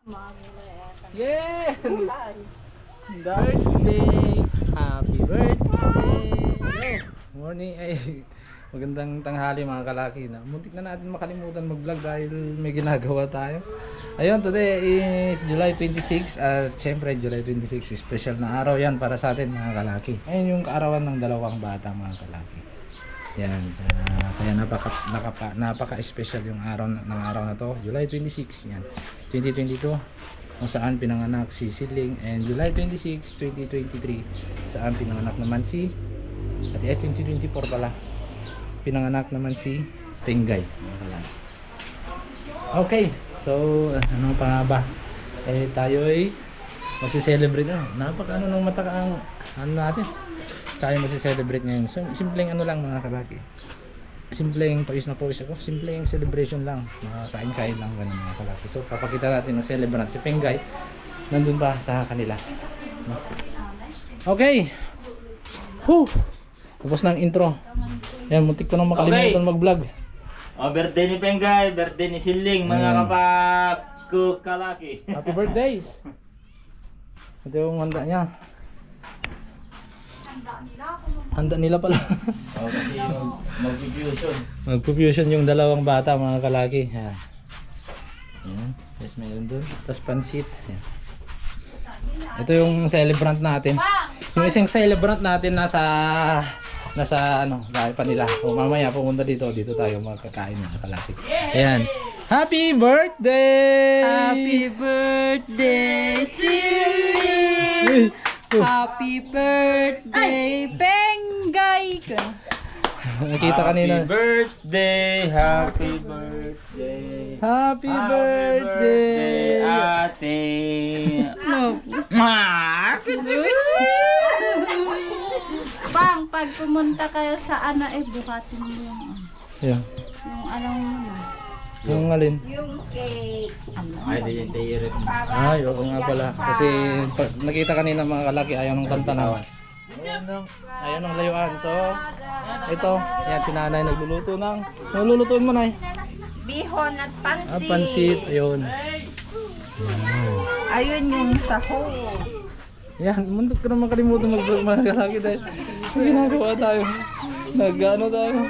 Yeah! Birthday! Happy birthday! Morning ay magandang tanghali mga kalaki na. Muntik na natin makalimutan mag-vlog dahil may ginagawa tayo. Ayun, today is July 26 at syempre July 26 special na araw yan para sa atin mga kalaki. Ayun yung kaarawan ng dalawang bata mga kalaki. Yan, kaya napaka-special yung araw ng araw na to, July 26 yan, 2022, kung saan pinanganak si Sidling, and July 26, 2023 saan pinanganak naman si 2024 pala pinanganak naman si Penggay. Okay, so ano pa nga ba, tayo ay magsi-celebrate na. Napaka ng mata ang natin. Tayo magsi-celebrate ngayon. So, simpleng ano lang mga kalaki. Simpleng pawis na pawis ako. Simpleng celebration lang. Kain-kain lang ganun mga kalaki. So, papakita natin ng celebrant si Penggay. Nandun pa sa kanila. Okay. Whew. Tapos na ang intro. Yan, muntik ko nang makalimutan mag-vlog. Birthday ni Penggay, birthday ni Sidling, mga kalaki. Happy birthdays. Ito yung handa niya. Handa nila pala. Kasi mag-fusion. Mag-fusion yung dalawang bata mga kalaki. Yan. Yan. Yes, mayroon doon. Tapos pansit. Yan. Ito yung celebrant natin. Yung isang celebrant natin nasa ano, dahil pa nila. O mamaya pumunta dito tayo magkakain mga kalaki. Ayan. Happy birthday! Happy birthday, Siri! Happy birthday, Penggay! Nakita kanina. Happy birthday, happy birthday. Happy birthday! Ate. Bang, pag pumunta kayo sa ano, buhatin mo yung Yeah. yung anong muna. Yung alin? Yung cake. Ay, di yung tayo. Ay, oo nga pala. Kasi nakita kanina mga kalaki, ayaw ng tantanawan. Ayaw ng layuan. So, ito, yan si nanay nagluluto ng, nalulutuin mo nay? Bihon at pansit. Pansit, ayun. Ayun yung sahog. Yan, muntik ko na makalimutan mag-vlog mga kalaki dahil may ginagawa tayo. Nag-ano tayo?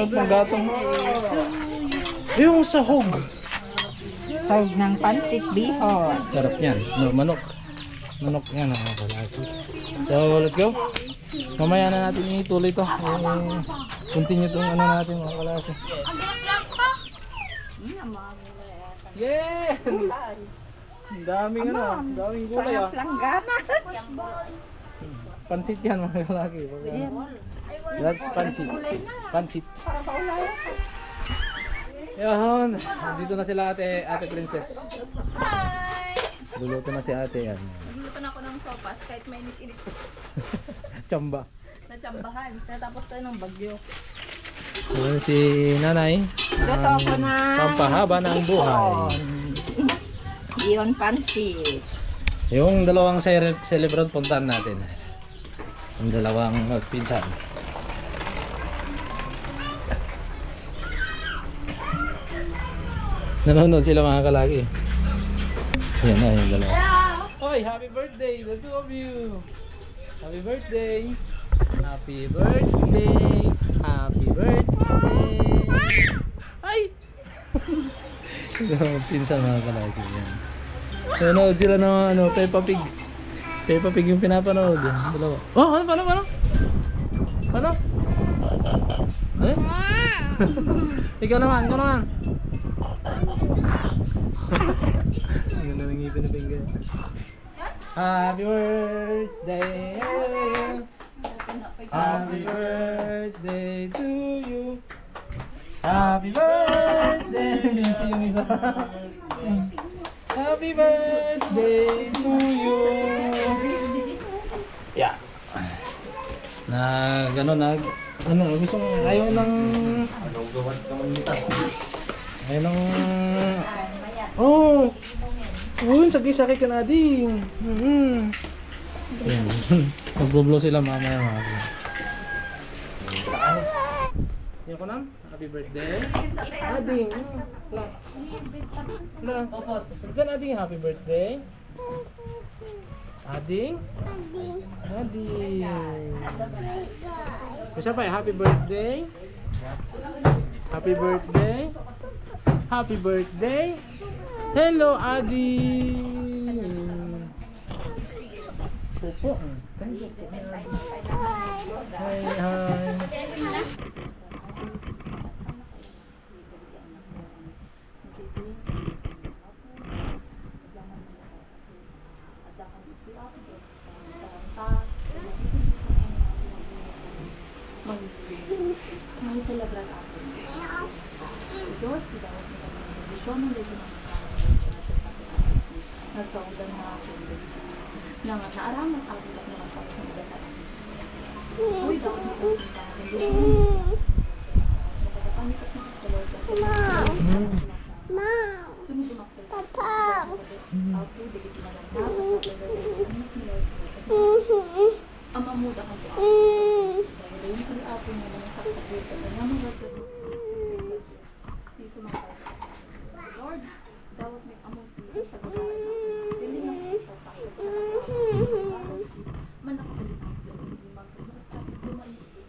Nag-gatong. Yung sahog. Sahog ng pansit, bihon. Sarap yan. No, manok. Manok yan mga kalaki. So, let's go. Mamaya na natin ituloy to. Continue itong ano natin mga kalaki. Yeah! Ang daming ano, daming gulay ah. Langgana. Pansit yan mga kalaki. That's pansit. Pansit. Yan. Dito na sila ate Princess. Hi! Luluto na si ate yan. Nagluluto na ako ng sopas kahit mainit-init. Chamba. Natsambahan. Natapos tayo ng bagyo. Ayan si nanay. Luto ako na Pampahaba ng buhay. bihon pansit. Yung dalawang celebrant puntahan natin. Yung dalawang magpinsan. Nanonood sila mga kalaki. Yan na yung dalawa. Hoy, happy birthday the two of you. Happy birthday. Happy birthday. Happy birthday. Ay! Pinsan mga kalaki yan. Nanonood sila ng ano, Peppa Pig. Peppa Pig yung pinapanood. Dalawa. Oh, ano? Ano? Eh? Ikaw naman. Ang ganda ng ngipin na Penggay. Happy birthday. Happy birthday to you. Happy birthday. Busy yung isa. Happy birthday to you. Yeah. Gusto mo, ayaw ng oh, sakit ka na din. Mag-blow sila mamaya. Yan ko nam. Happy birthday. Ading. La. La. Diyan Ading, happy birthday. Ading. Ading. Isa pa, happy birthday. Happy birthday. Happy birthday. Hello, Ading. Pupo. Thank you. Hi, hi. May celebrar ako. Diyos, sila ako ng kondisyon ng legyo ng nagkaudan na ako na naaraman ako lang na masakit ng dasal. Uy, daw na ako ng kondisyon. Nakapanikat na sa Lord. Tumudumaktas. Papa! Ako, dikit na lang. Anak ni Lord. Amamuda ka po ako. Dahil yung kali-apo niya na nagsasakit at kanya mga di sumakay. Lord, dawat may among pisa sa babae na siling ang pagpapakit sa kapatid. Manakapalit ang Diyos, hindi magpapakit. Lumalit si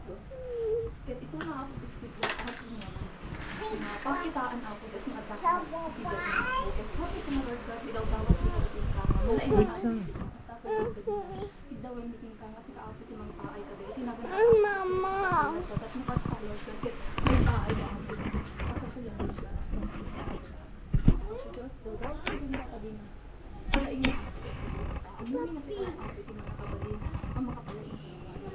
Diyos. Kaya iso na ako isip ako niya. Pakitaan ako kasi yung atak ko. Happy sa mga Lord God, idaw dawat ko yung kama. Malain na ako. Daw yung meeting ka kasi kaapit yung mga paay ka dahil tinagal ako. Mama! At nakasta Lord God, may paay na ako. Kasi siya yung Lord God. Diyos, daw kasi nga ka din. Wala inyo. Ang mami na sila ang apit yung mga kabalin. Ang makapalain ko yung mga.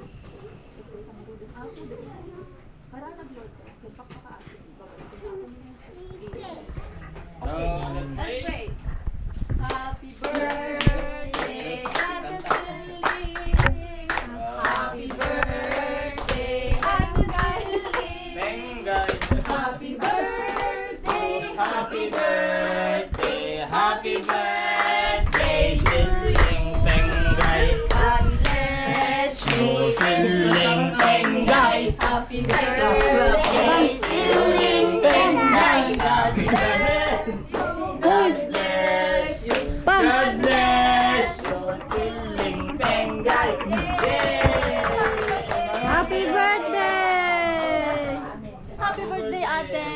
Ito sa marudin ako dahil. Para nag-Lord God, kung pakpakaapit yung babalik ko ako niya. Okay, let's pray. Happy birthday, Ate Celine. Happy birthday, Ate Celine. Pengay. Happy birthday, Happy birthday, happy birthday, Siling Pengay. God bless you, Siling Pengay. Happy birthday, Celine Pengay. Happy birthday. God bless you. God bless you, Siling Pengay. Yay! Happy birthday! Happy birthday, ate!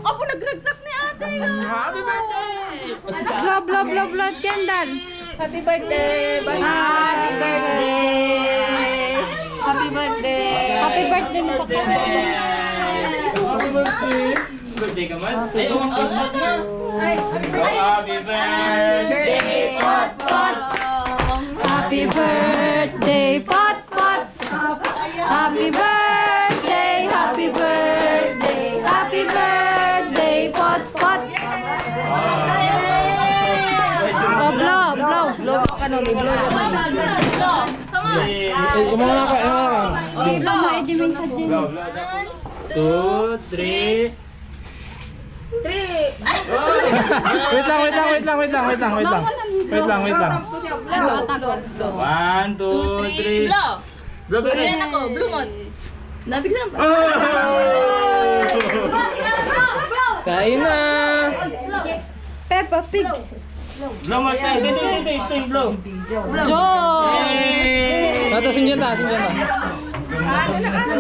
Ako, nagragsak ni ate! Happy birthday! Blow, blow, blow, blow, candle. Happy birthday! Happy birthday! Happy birthday! Happy birthday mo pa kami. Happy birthday! Birthday ka man? Ay, oh, happy birthday! Pot, pot! Happy birthday, pot, pot. Happy birthday, happy birthday, happy birthday, pot, pot. Oh, blow, blow. Blow ka nun, blow. Umuna ka, Blow mo, Edwin sa din. Go, blow. 2, 3. Wait lang. Ano, atakot ko. 1, 2, 3. Blow! Blow ba rin? Ako, blue mod. Nabigyan pa. Kain na! Peppa Pig. Blow mo tayo. Dito yung blow. Joe. Yay! Tata, sindihan ta.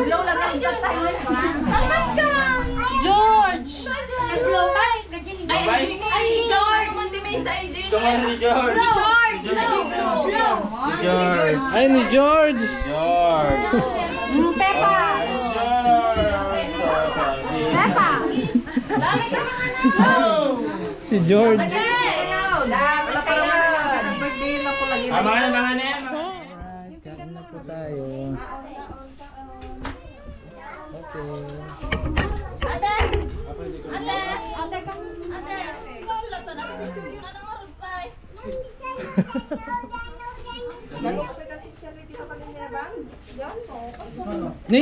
Blow lang ang dyan tayo. Almas ka! George. Bye. Ay, George! Munti may sa AJ. Come on, ni George. George. Ay, ni George! George. Peppa. George. Peppa. Dami ka mga na. Si George. Mga na yan. Alright, kain na po tayo. Okay. Ate! Ate! Ate! Gusto lang ito. Nakikisip yun. Anong oras pa eh? Ni?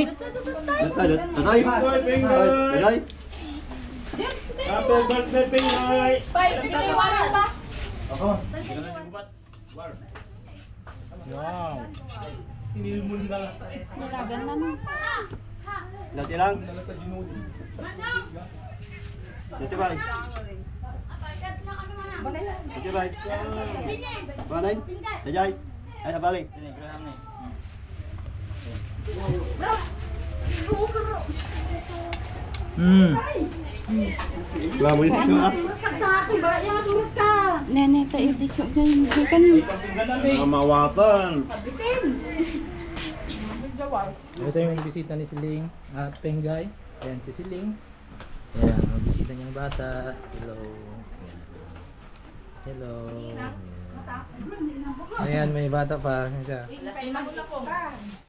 Happy birthday, Pinoy! Bye! Niliwanan pa! Wow. Nilagan na nun. Dati lang. Dati ba? Dati ba? Banay? Dajay? Ay, abali. Dini, graham ni. Lamo yun. Nene, tayo di siya ganyan. Kan Mamawatan. Ito yung bisita ni Siling at Penggay. Ayan si Siling. Ayan, ang bisita niyang bata. Hello. Hello. Ayan, may bata pa. Ayan siya.